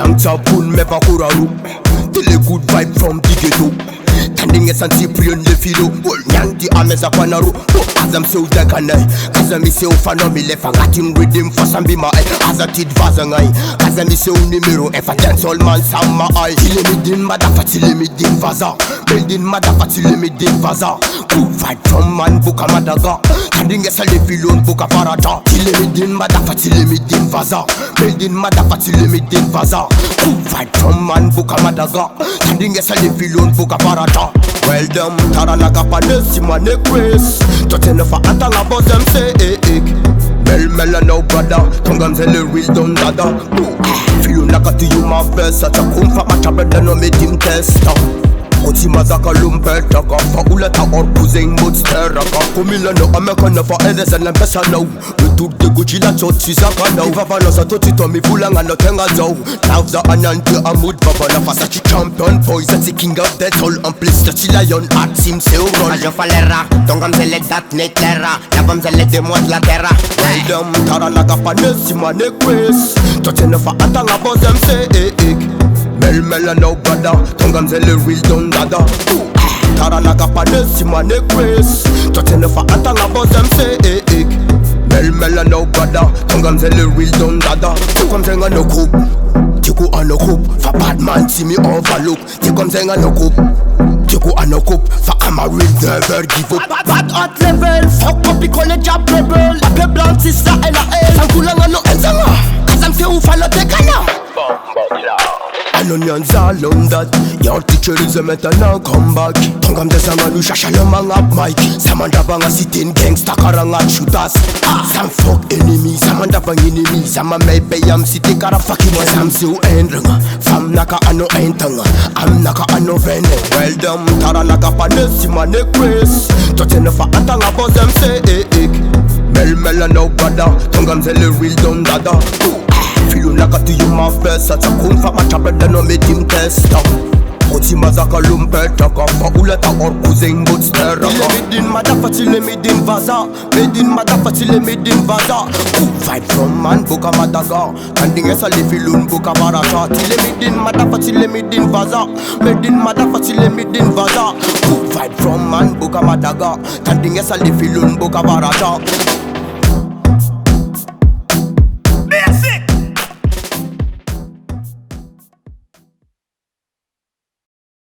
Yang Chapun meva kuraru. Tele good vibe from the ghetto. Tanding es anti prion le filo. Nyang di ameza kwanaru. Azam se udakanai. Azami se ufano mi le fangatin rhythm for sambi ma ai. Azatid vazangai. Azami se unimero efa dance all man sama ai. Tile mi din madafa tile mi din vaza. Building madafa tile mi din vaza. Good vibe from man buka madaga. Tanding es le filo buka farata. Tile mi din madafa tile mi din vaza. Building madafa tile mi din vaza. Good vibe from man buka madaga. Tanding es le filo buka farata. Well done, Taranaka Panes, Simane Grace. Totena for Atanga Bosem say Mel no brother, Tongam Zelle real done dada. Feel like a to you my best, such a comfort, my tablet no meeting test. Oti mazaka lumpeta ka fa uleta or cousin but teraka Kumila no amekana for edes and pesa now We took the Gucci la choti zaka now Iva vana sa toti to mi fulanga no tenga zao Now the anante amud baba na fasa chi champion boys That's the king of death all and place the lion art sim se uron Ajo falera, tongam zele dat netera Navam zele de moat la terra Well taranaka panes simane grace Totena fa atanga bosem se Mel no brother, Tongam Zelle real done dada. Taranaka Panes, Simane Grace. Totena fa atanga bosem se Mel no brother, Tongam Zelle real done dada. Tikom zenga no coup, tiku ano coup. Fa bad man see me overlook. Tikom zenga no coup, tiku ano coup. Fa Amarin never give up. Bad hot level, fuck up because job rebel. Ape blanc sister ela Sankulanga no enzanga. Kazam se ufalo tekana. Onions all on that. Your teacher is a meta now come back. Tongam de Sanganu Shashalomang up Mike. Samanda banga sitting gangsta karanga shooters. Some fuck enemies, Samanda bang enemies. Sama maybe I'm sitting kara fucking was I'm so endranga. Fam naka ano entanga. I'm naka ano vene. Well done, Taranaka Panes, Simane Grace. Totena fa atanga bosem se Mel no brother. Tongam Zelle real done dada. Feel like a to you my best. Such a comfort, my tablet no meeting test. Oti mazaka lumpeta ka fa uleta or cousin but teraka. Tile midin madafa tile midin vaza. Medin madafa tile midin vaza. Good vibe from man buka madaga. Tanding esa lefilun buka barata. Tile midin madafa tile midin vaza. Medin madafa tile midin vaza. Good vibe from man buka madaga. Tanding esa lefilun buka barata.